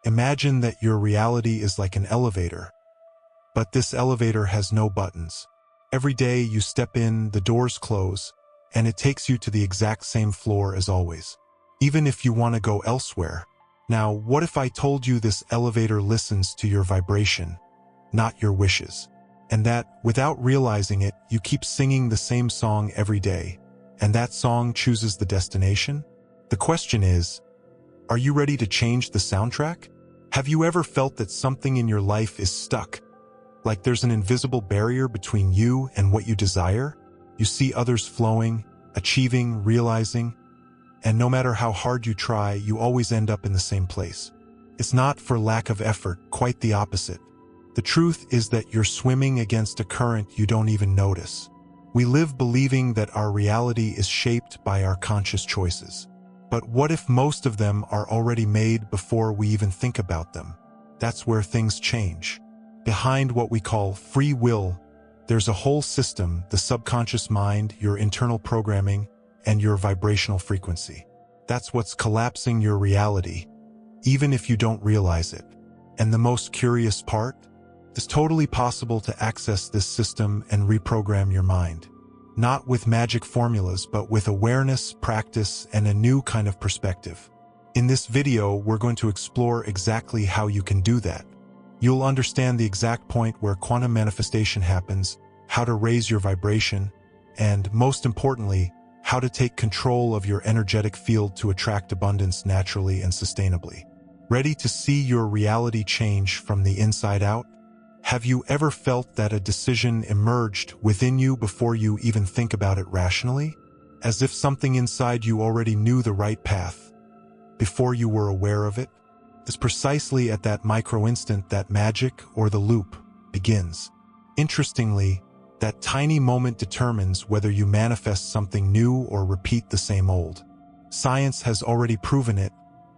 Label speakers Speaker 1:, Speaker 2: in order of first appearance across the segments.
Speaker 1: Imagine that your reality is like an elevator, but this elevator has no buttons. Every day you step in, the doors close, and it takes you to the exact same floor as always, even if you want to go elsewhere. Now, what if I told you this elevator listens to your vibration, not your wishes, and that, without realizing it, you keep singing the same song every day, and that song chooses the destination? The question is, are you ready to change the soundtrack? Have you ever felt that something in your life is stuck? Like there's an invisible barrier between you and what you desire? You see others flowing, achieving, realizing, and no matter how hard you try, you always end up in the same place. It's not for lack of effort, quite the opposite. The truth is that you're swimming against a current you don't even notice. We live believing that our reality is shaped by our conscious choices. But what if most of them are already made before we even think about them? That's where things change. Behind what we call free will, there's a whole system, the subconscious mind, your internal programming, and your vibrational frequency. That's what's collapsing your reality, even if you don't realize it. And the most curious part? It's totally possible to access this system and reprogram your mind. Not with magic formulas, but with awareness, practice, and a new kind of perspective. In this video, we're going to explore exactly how you can do that. You'll understand the exact point where quantum manifestation happens, how to raise your vibration, and, most importantly, how to take control of your energetic field to attract abundance naturally and sustainably. Ready to see your reality change from the inside out? Have you ever felt that a decision emerged within you before you even think about it rationally? As if something inside you already knew the right path, before you were aware of it? It's precisely at that micro-instant that magic, or the loop, begins. Interestingly, that tiny moment determines whether you manifest something new or repeat the same old. Science has already proven it.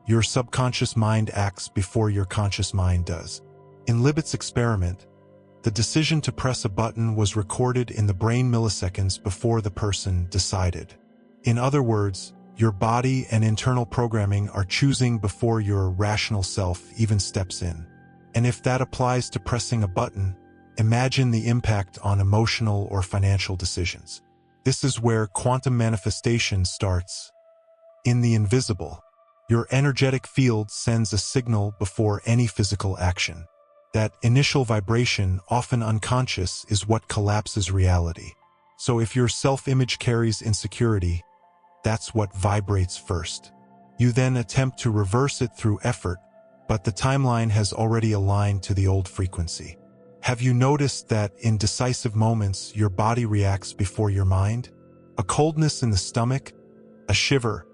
Speaker 1: Your subconscious mind acts before your conscious mind does. In Libet's experiment, the decision to press a button was recorded in the brain milliseconds before the person decided. In other words, your body and internal programming are choosing before your rational self even steps in. And if that applies to pressing a button, imagine the impact on emotional or financial decisions. This is where quantum manifestation starts. In the invisible, your energetic field sends a signal before any physical action. That initial vibration, often unconscious, is what collapses reality. So if your self-image carries insecurity, that's what vibrates first. You then attempt to reverse it through effort, but the timeline has already aligned to the old frequency. Have you noticed that in decisive moments, your body reacts before your mind? A coldness in the stomach, a shiver,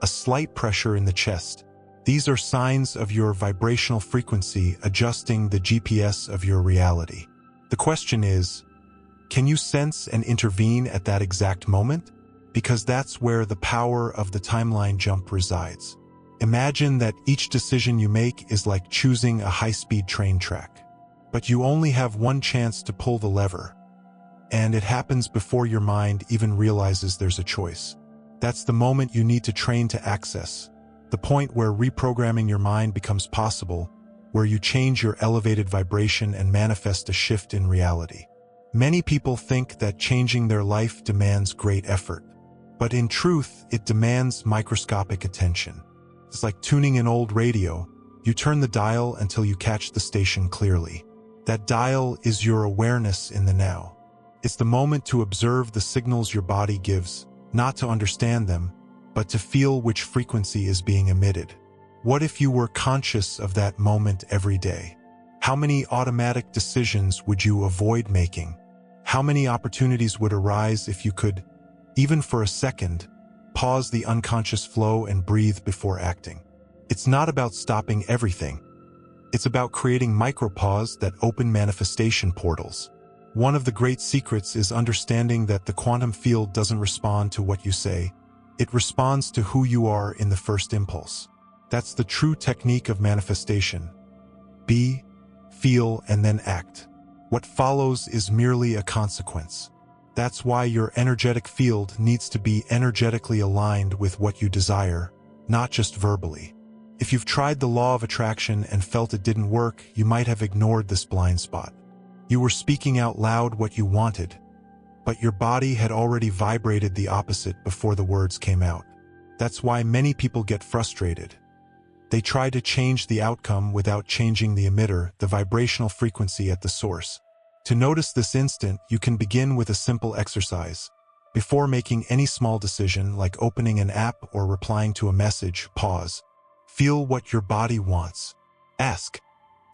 Speaker 1: a slight pressure in the chest. These are signs of your vibrational frequency adjusting the GPS of your reality. The question is, can you sense and intervene at that exact moment? Because that's where the power of the timeline jump resides. Imagine that each decision you make is like choosing a high-speed train track. But you only have one chance to pull the lever, and it happens before your mind even realizes there's a choice. That's the moment you need to train to access, the point where reprogramming your mind becomes possible, where you change your elevated vibration and manifest a shift in reality. Many people think that changing their life demands great effort, but in truth, it demands microscopic attention. It's like tuning an old radio. You turn the dial until you catch the station clearly. That dial is your awareness in the now. It's the moment to observe the signals your body gives, not to understand them, but to feel which frequency is being emitted. What if you were conscious of that moment every day? How many automatic decisions would you avoid making? How many opportunities would arise if you could, even for a second, pause the unconscious flow and breathe before acting? It's not about stopping everything. It's about creating micropause that open manifestation portals. One of the great secrets is understanding that the quantum field doesn't respond to what you say. It responds to who you are in the first impulse. That's the true technique of manifestation. Be, feel, and then act. What follows is merely a consequence. That's why your energetic field needs to be energetically aligned with what you desire, not just verbally. If you've tried the law of attraction and felt it didn't work, you might have ignored this blind spot. You were speaking out loud what you wanted, but your body had already vibrated the opposite before the words came out. That's why many people get frustrated. They try to change the outcome without changing the emitter, the vibrational frequency at the source. To notice this instant, you can begin with a simple exercise. Before making any small decision, like opening an app or replying to a message, pause. Feel what your body wants. Ask,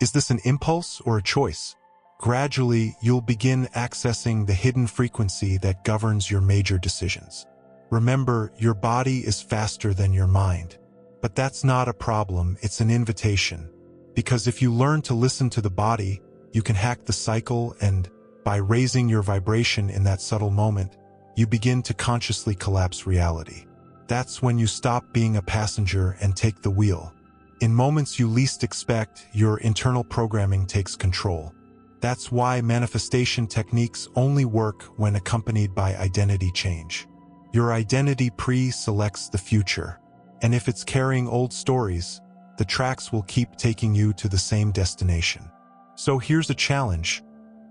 Speaker 1: is this an impulse or a choice? Gradually, you'll begin accessing the hidden frequency that governs your major decisions. Remember, your body is faster than your mind. But that's not a problem, it's an invitation. Because if you learn to listen to the body, you can hack the cycle, and by raising your vibration in that subtle moment, you begin to consciously collapse reality. That's when you stop being a passenger and take the wheel. In moments you least expect, your internal programming takes control. That's why manifestation techniques only work when accompanied by identity change. Your identity pre-selects the future, and if it's carrying old stories, the tracks will keep taking you to the same destination. So here's a challenge.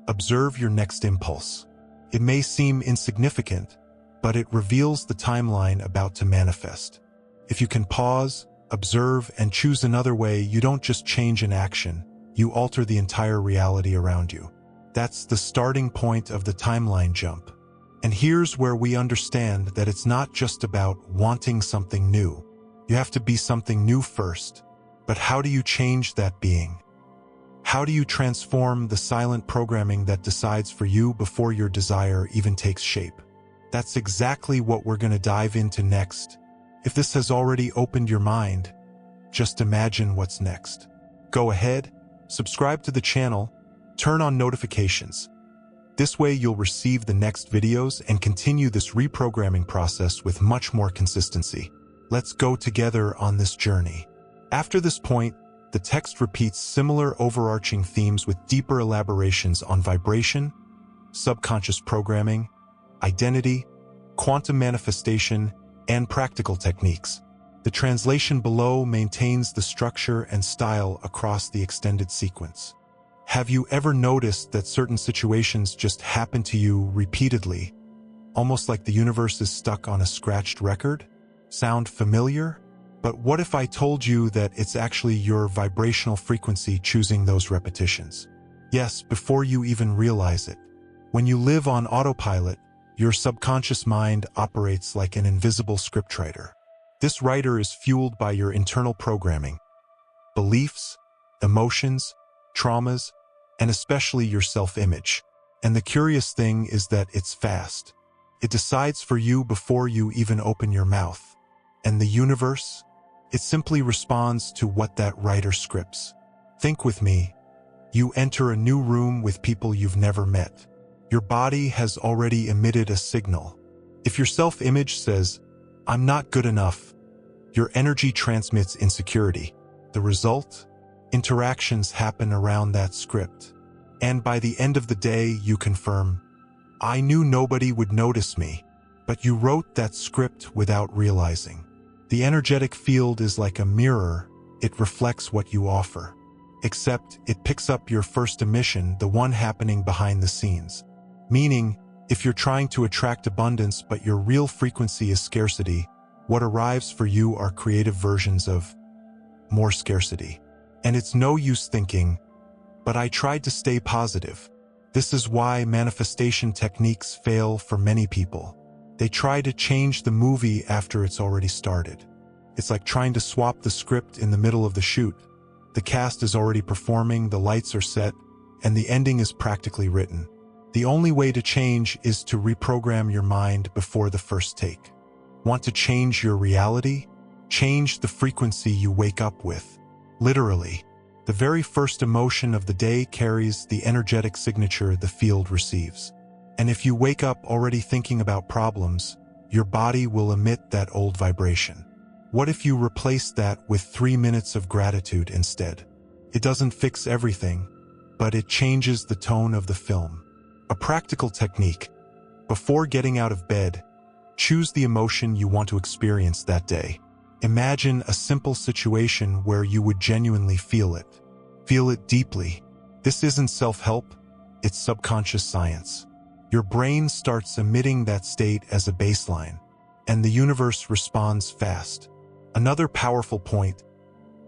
Speaker 1: Observe your next impulse. It may seem insignificant, but it reveals the timeline about to manifest. If you can pause, observe, and choose another way, you don't just change an action, you alter the entire reality around you. That's the starting point of the timeline jump. And here's where we understand that it's not just about wanting something new. You have to be something new first. But how do you change that being? How do you transform the silent programming that decides for you before your desire even takes shape? That's exactly what we're going to dive into next. If this has already opened your mind, just imagine what's next. Go ahead, subscribe to the channel, turn on notifications. This way you'll receive the next videos and continue this reprogramming process with much more consistency. Let's go together on this journey. After this point, the text repeats similar overarching themes with deeper elaborations on vibration, subconscious programming, identity, quantum manifestation, and practical techniques. The translation below maintains the structure and style across the extended sequence. Have you ever noticed that certain situations just happen to you repeatedly, almost like the universe is stuck on a scratched record? Sound familiar? But what if I told you that it's actually your vibrational frequency choosing those repetitions? Yes, before you even realize it. When you live on autopilot, your subconscious mind operates like an invisible scriptwriter. This writer is fueled by your internal programming, beliefs, emotions, traumas, and especially your self-image. And the curious thing is that it's fast. It decides for you before you even open your mouth. And the universe? It simply responds to what that writer scripts. Think with me. You enter a new room with people you've never met. Your body has already emitted a signal. If your self-image says, "I'm not good enough," your energy transmits insecurity. The result? Interactions happen around that script. And by the end of the day, you confirm, "I knew nobody would notice me," but you wrote that script without realizing. The energetic field is like a mirror. It reflects what you offer. Except it picks up your first emission, the one happening behind the scenes. Meaning, if you're trying to attract abundance but your real frequency is scarcity, what arrives for you are creative versions of more scarcity. And it's no use thinking, "But I tried to stay positive." This is why manifestation techniques fail for many people. They try to change the movie after it's already started. It's like trying to swap the script in the middle of the shoot. The cast is already performing, the lights are set, and the ending is practically written. The only way to change is to reprogram your mind before the first take. Want to change your reality? Change the frequency you wake up with. Literally, the very first emotion of the day carries the energetic signature the field receives. And if you wake up already thinking about problems, your body will emit that old vibration. What if you replace that with 3 minutes of gratitude instead? It doesn't fix everything, but it changes the tone of the film. A practical technique. Before getting out of bed, choose the emotion you want to experience that day. Imagine a simple situation where you would genuinely feel it. Feel it deeply. This isn't self-help, it's subconscious science. Your brain starts emitting that state as a baseline, and the universe responds fast. Another powerful point: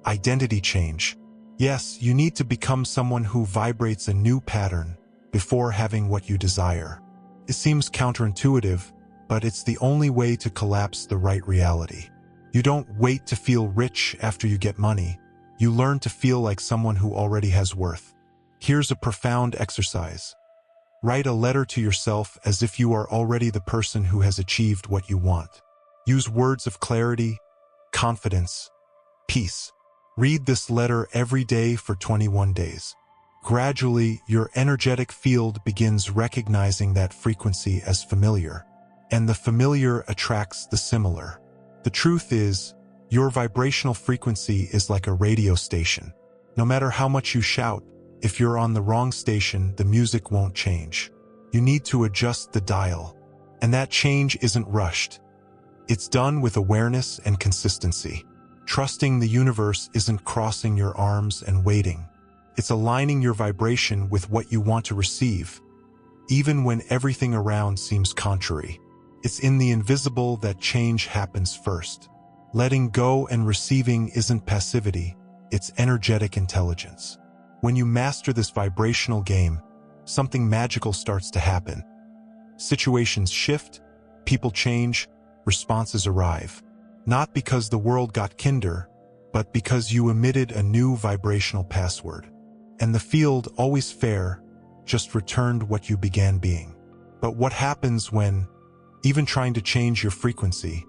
Speaker 1: identity change. Yes, you need to become someone who vibrates a new pattern before having what you desire. It seems counterintuitive, but it's the only way to collapse the right reality. You don't wait to feel rich after you get money. You learn to feel like someone who already has worth. Here's a profound exercise. Write a letter to yourself as if you are already the person who has achieved what you want. Use words of clarity, confidence, peace. Read this letter every day for 21 days. Gradually, your energetic field begins recognizing that frequency as familiar, and the familiar attracts the similar. The truth is, your vibrational frequency is like a radio station. No matter how much you shout, if you're on the wrong station, the music won't change. You need to adjust the dial, and that change isn't rushed. It's done with awareness and consistency. Trusting the universe isn't crossing your arms and waiting. It's aligning your vibration with what you want to receive, even when everything around seems contrary. It's in the invisible that change happens first. Letting go and receiving isn't passivity, it's energetic intelligence. When you master this vibrational game, something magical starts to happen. Situations shift, people change, responses arrive. Not because the world got kinder, but because you emitted a new vibrational password. And the field, always fair, just returned what you began being. But what happens when, even trying to change your frequency,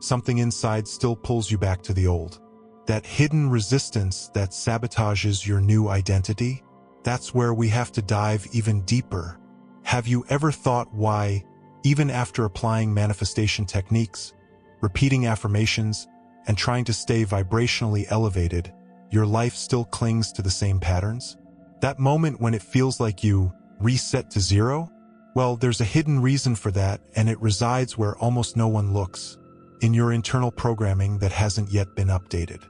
Speaker 1: something inside still pulls you back to the old? That hidden resistance that sabotages your new identity? That's where we have to dive even deeper. Have you ever thought why, even after applying manifestation techniques, repeating affirmations, and trying to stay vibrationally elevated, your life still clings to the same patterns? That moment when it feels like you reset to zero? Well, there's a hidden reason for that, and it resides where almost no one looks. In your internal programming that hasn't yet been updated.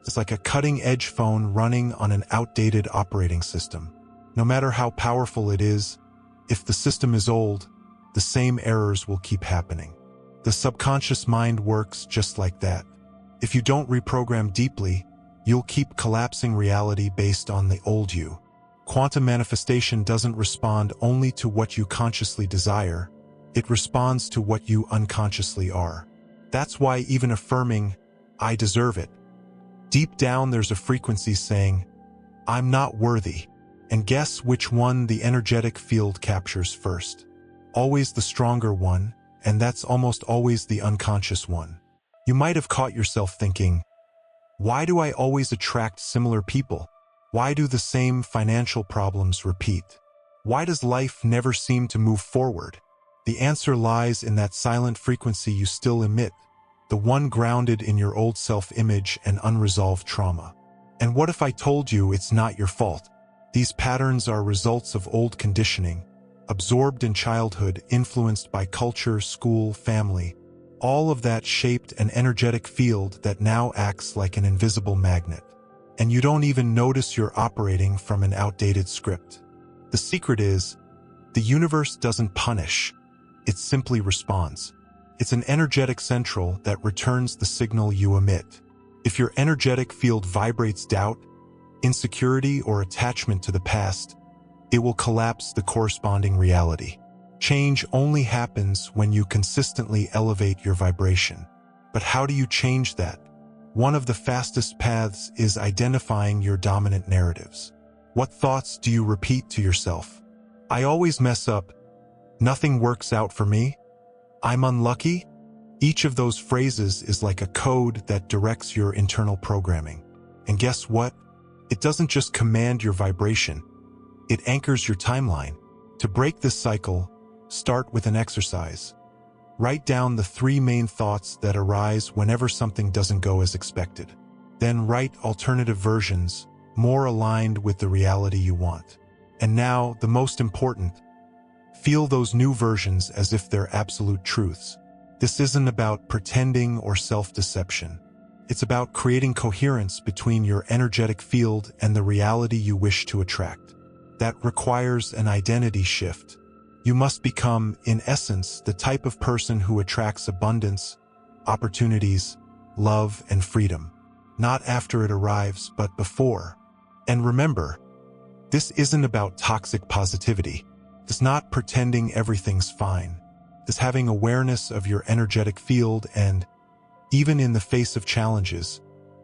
Speaker 1: It's like a cutting-edge phone running on an outdated operating system. No matter how powerful it is, if the system is old, the same errors will keep happening. The subconscious mind works just like that. If you don't reprogram deeply, you'll keep collapsing reality based on the old you. Quantum manifestation doesn't respond only to what you consciously desire, it responds to what you unconsciously are. That's why even affirming, "I deserve it," deep down there's a frequency saying, "I'm not worthy." And guess which one the energetic field captures first? Always the stronger one, and that's almost always the unconscious one. You might have caught yourself thinking, why do I always attract similar people? Why do the same financial problems repeat? Why does life never seem to move forward? The answer lies in that silent frequency you still emit, the one grounded in your old self-image and unresolved trauma. And what if I told you it's not your fault? These patterns are results of old conditioning, absorbed in childhood, influenced by culture, school, family. All of that shaped an energetic field that now acts like an invisible magnet. And you don't even notice you're operating from an outdated script. The secret is, the universe doesn't punish, it simply responds. It's an energetic central that returns the signal you emit. If your energetic field vibrates doubt, insecurity, or attachment to the past, it will collapse the corresponding reality. Change only happens when you consistently elevate your vibration. But how do you change that? One of the fastest paths is identifying your dominant narratives. What thoughts do you repeat to yourself? I always mess up. Nothing works out for me. I'm unlucky. Each of those phrases is like a code that directs your internal programming. And guess what? It doesn't just command your vibration. It anchors your timeline. To break this cycle, start with an exercise. Write down the 3 main thoughts that arise whenever something doesn't go as expected. Then write alternative versions, more aligned with the reality you want. And now, the most important, feel those new versions as if they're absolute truths. This isn't about pretending or self-deception. It's about creating coherence between your energetic field and the reality you wish to attract. That requires an identity shift. You must become, in essence, the type of person who attracts abundance, opportunities, love, and freedom. Not after it arrives, but before. And remember, this isn't about toxic positivity. It's not pretending everything's fine. It's having awareness of your energetic field and, even in the face of challenges,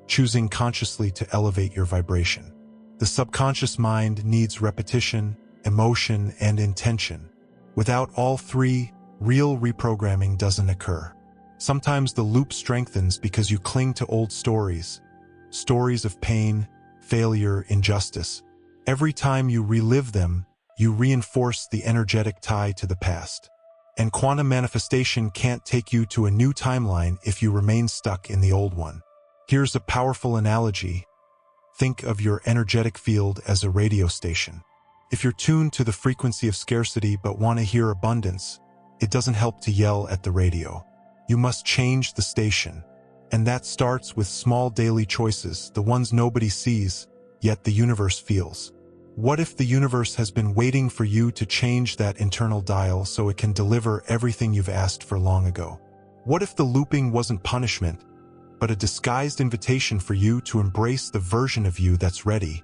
Speaker 1: choosing consciously to elevate your vibration. The subconscious mind needs repetition, emotion, and intention. Without all three, real reprogramming doesn't occur. Sometimes the loop strengthens because you cling to old stories of pain, failure, injustice. Every time you relive them, you reinforce the energetic tie to the past. And quantum manifestation can't take you to a new timeline if you remain stuck in the old one. Here's a powerful analogy. Think of your energetic field as a radio station. If you're tuned to the frequency of scarcity but want to hear abundance, it doesn't help to yell at the radio. You must change the station. And that starts with small daily choices, the ones nobody sees, yet the universe feels. What if the universe has been waiting for you to change that internal dial so it can deliver everything you've asked for long ago? What if the looping wasn't punishment, but a disguised invitation for you to embrace the version of you that's ready,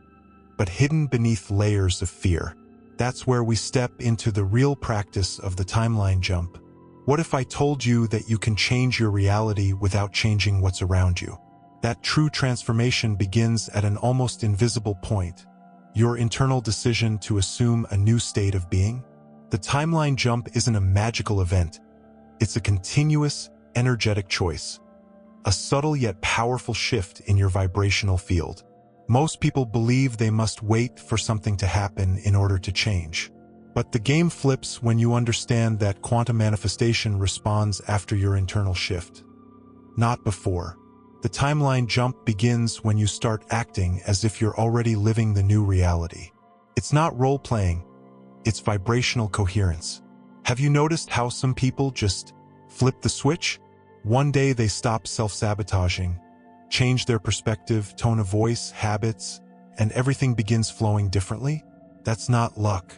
Speaker 1: but hidden beneath layers of fear? That's where we step into the real practice of the timeline jump. What if I told you that you can change your reality without changing what's around you? That true transformation begins at an almost invisible point. Your internal decision to assume a new state of being? The timeline jump isn't a magical event. It's a continuous, energetic choice. A subtle yet powerful shift in your vibrational field. Most people believe they must wait for something to happen in order to change. But the game flips when you understand that quantum manifestation responds after your internal shift, not before. The timeline jump begins when you start acting as if you're already living the new reality. It's not role-playing, it's vibrational coherence. Have you noticed how some people just flip the switch? One day they stop self-sabotaging, change their perspective, tone of voice, habits, and everything begins flowing differently? That's not luck.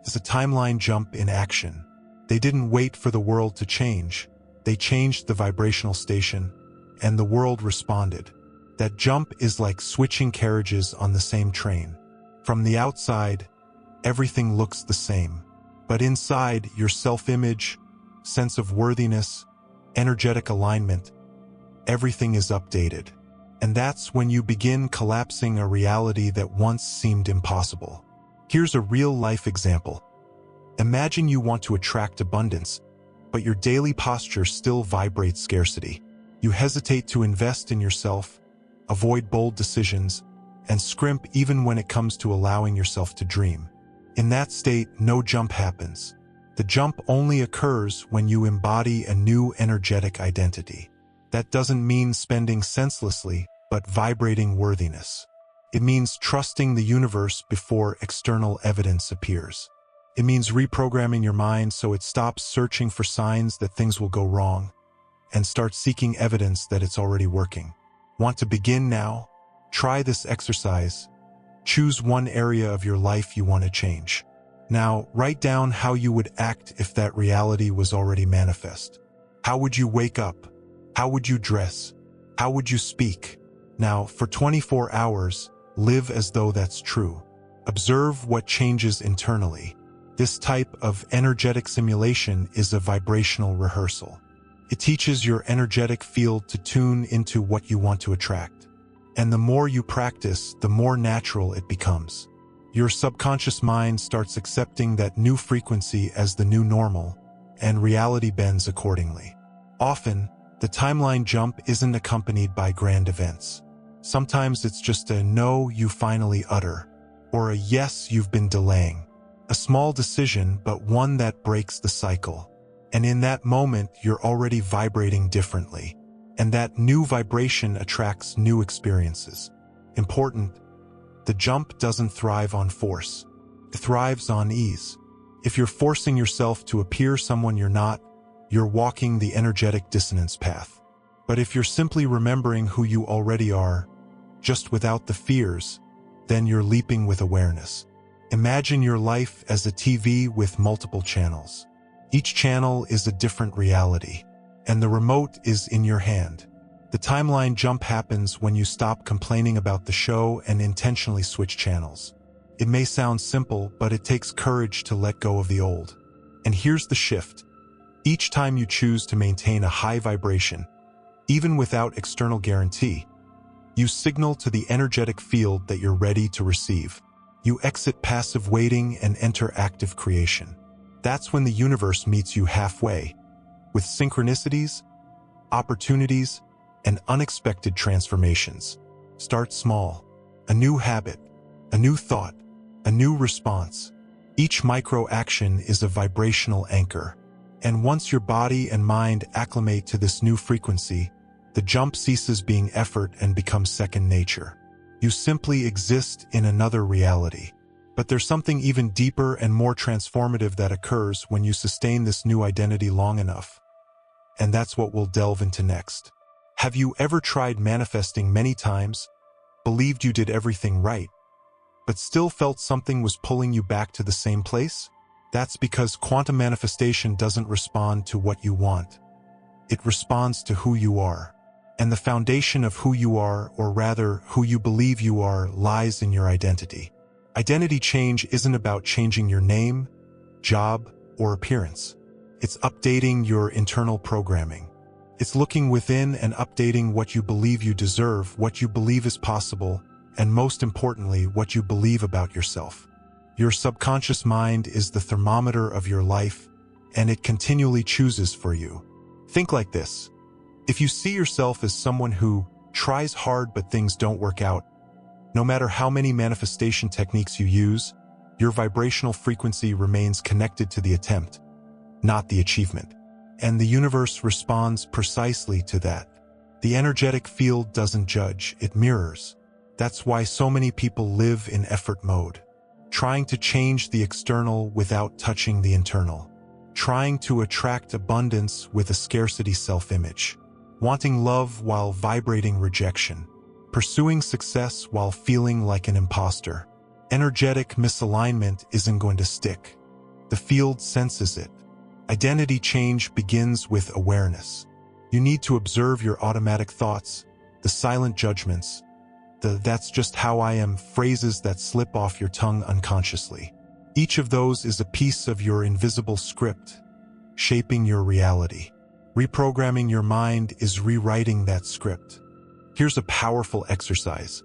Speaker 1: It's a timeline jump in action. They didn't wait for the world to change. They changed the vibrational station, and the world responded. That jump is like switching carriages on the same train. From the outside, everything looks the same. But inside, your self-image, sense of worthiness, energetic alignment, everything is updated. And that's when you begin collapsing a reality that once seemed impossible. Here's a real-life example. Imagine you want to attract abundance, but your daily posture still vibrates scarcity. You hesitate to invest in yourself, avoid bold decisions, and scrimp even when it comes to allowing yourself to dream. In that state, no jump happens. The jump only occurs when you embody a new energetic identity. That doesn't mean spending senselessly, but vibrating worthiness. It means trusting the universe before external evidence appears. It means reprogramming your mind so it stops searching for signs that things will go wrong and starts seeking evidence that it's already working. Want to begin now? Try this exercise. Choose one area of your life you want to change. Now, write down how you would act if that reality was already manifest. How would you wake up? How would you dress? How would you speak? Now, for 24 hours, live as though that's true. Observe what changes internally. This type of energetic simulation is a vibrational rehearsal. It teaches your energetic field to tune into what you want to attract. And the more you practice, the more natural it becomes. Your subconscious mind starts accepting that new frequency as the new normal, and reality bends accordingly. Often, the timeline jump isn't accompanied by grand events. Sometimes it's just a no you finally utter, or a yes you've been delaying. A small decision, but one that breaks the cycle. And in that moment, you're already vibrating differently. And that new vibration attracts new experiences. Important, the jump doesn't thrive on force. It thrives on ease. If you're forcing yourself to appear someone you're not, you're walking the energetic dissonance path. But if you're simply remembering who you already are, just without the fears, then you're leaping with awareness. Imagine your life as a TV with multiple channels. Each channel is a different reality, and the remote is in your hand. The timeline jump happens when you stop complaining about the show and intentionally switch channels. It may sound simple, but it takes courage to let go of the old. And here's the shift. Each time you choose to maintain a high vibration, even without external guarantee, you signal to the energetic field that you're ready to receive. You exit passive waiting and enter active creation. That's when the universe meets you halfway, with synchronicities, opportunities, and unexpected transformations. Start small. A new habit, a new thought, a new response. Each micro-action is a vibrational anchor. And once your body and mind acclimate to this new frequency, the jump ceases being effort and becomes second nature. You simply exist in another reality. But there's something even deeper and more transformative that occurs when you sustain this new identity long enough. And that's what we'll delve into next. Have you ever tried manifesting many times, believed you did everything right, but still felt something was pulling you back to the same place? That's because quantum manifestation doesn't respond to what you want. It responds to who you are. And the foundation of who you are, or rather, who you believe you are, lies in your identity. Identity change isn't about changing your name, job, or appearance. It's updating your internal programming. It's looking within and updating what you believe you deserve, what you believe is possible, and most importantly, what you believe about yourself. Your subconscious mind is the thermometer of your life, and it continually chooses for you. Think like this. If you see yourself as someone who tries hard but things don't work out, no matter how many manifestation techniques you use, your vibrational frequency remains connected to the attempt, not the achievement. And the universe responds precisely to that. The energetic field doesn't judge, it mirrors. That's why so many people live in effort mode, trying to change the external without touching the internal, trying to attract abundance with a scarcity self-image, wanting love while vibrating rejection, pursuing success while feeling like an imposter. Energetic misalignment isn't going to stick. The field senses it. Identity change begins with awareness. You need to observe your automatic thoughts, the silent judgments, the "that's just how I am" phrases that slip off your tongue unconsciously. Each of those is a piece of your invisible script, shaping your reality. Reprogramming your mind is rewriting that script. Here's a powerful exercise.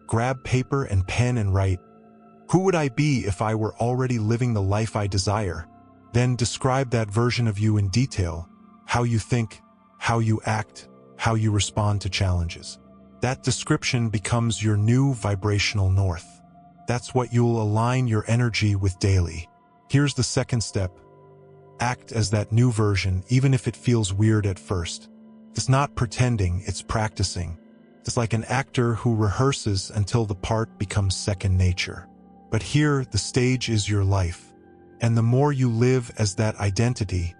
Speaker 1: Grab paper and pen and write, "Who would I be if I were already living the life I desire?" Then describe that version of you in detail, how you think, how you act, how you respond to challenges. That description becomes your new vibrational north. That's what you'll align your energy with daily. Here's the second step. Act as that new version, even if it feels weird at first. It's not pretending, it's practicing. It's like an actor who rehearses until the part becomes second nature. But here, the stage is your life. And the more you live as that identity,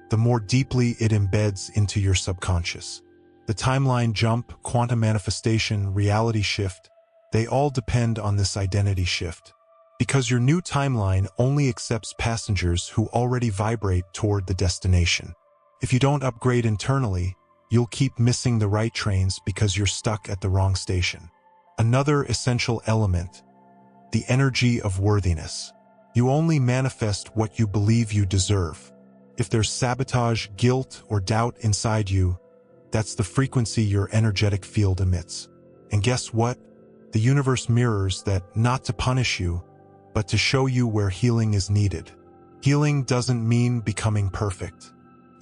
Speaker 1: the more deeply it embeds into your subconscious. The timeline jump, quantum manifestation, reality shift, they all depend on this identity shift. Because your new timeline only accepts passengers who already vibrate toward the destination. If you don't upgrade internally, you'll keep missing the right trains because you're stuck at the wrong station. Another essential element, the energy of worthiness. You only manifest what you believe you deserve. If there's sabotage, guilt, or doubt inside you, that's the frequency your energetic field emits. And guess what? The universe mirrors that, not to punish you, but to show you where healing is needed. Healing doesn't mean becoming perfect.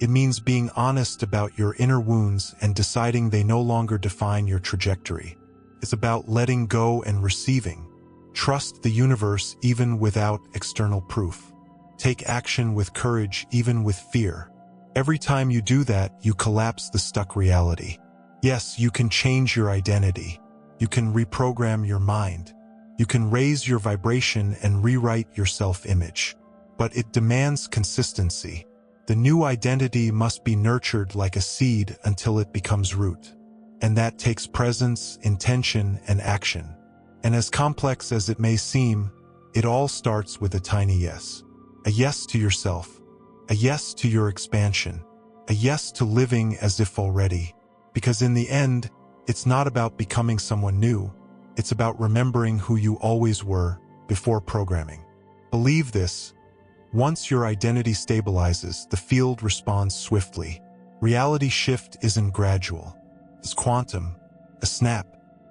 Speaker 1: It means being honest about your inner wounds and deciding they no longer define your trajectory. It's about letting go and receiving. Trust the universe even without external proof. Take action with courage even with fear. Every time you do that, you collapse the stuck reality. Yes, you can change your identity. You can reprogram your mind. You can raise your vibration and rewrite your self-image. But it demands consistency. The new identity must be nurtured like a seed until it becomes root. And that takes presence, intention, and action. And as complex as it may seem, it all starts with a tiny yes. A yes to yourself. A yes to your expansion. A yes to living as if already. Because in the end, it's not about becoming someone new. It's about remembering who you always were before programming. Believe this. Once your identity stabilizes, the field responds swiftly. Reality shift isn't gradual. It's quantum, a snap,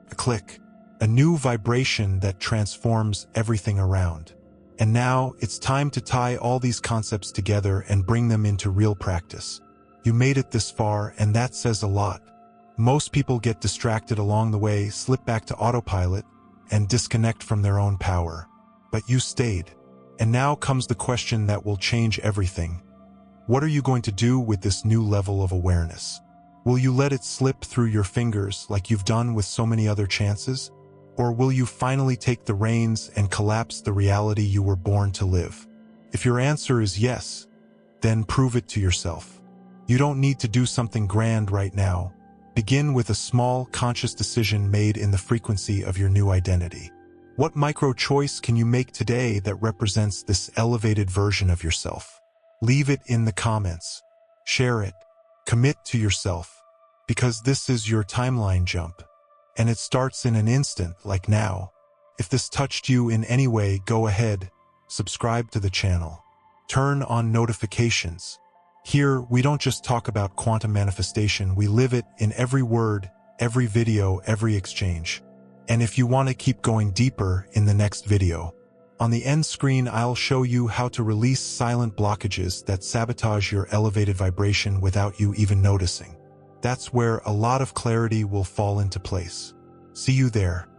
Speaker 1: a click, a new vibration that transforms everything around. And now it's time to tie all these concepts together and bring them into real practice. You made it this far, and that says a lot. Most people get distracted along the way, slip back to autopilot, and disconnect from their own power. But you stayed. And now comes the question that will change everything. What are you going to do with this new level of awareness? Will you let it slip through your fingers like you've done with so many other chances? Or will you finally take the reins and collapse the reality you were born to live? If your answer is yes, then prove it to yourself. You don't need to do something grand right now. Begin with a small, conscious decision made in the frequency of your new identity. What micro-choice can you make today that represents this elevated version of yourself? Leave it in the comments. Share it. Commit to yourself. Because this is your timeline jump. And it starts in an instant, like now. If this touched you in any way, go ahead. Subscribe to the channel. Turn on notifications. Here, we don't just talk about quantum manifestation, we live it in every word, every video, every exchange. And if you want to keep going deeper in the next video, on the end screen I'll show you how to release silent blockages that sabotage your elevated vibration without you even noticing. That's where a lot of clarity will fall into place. See you there.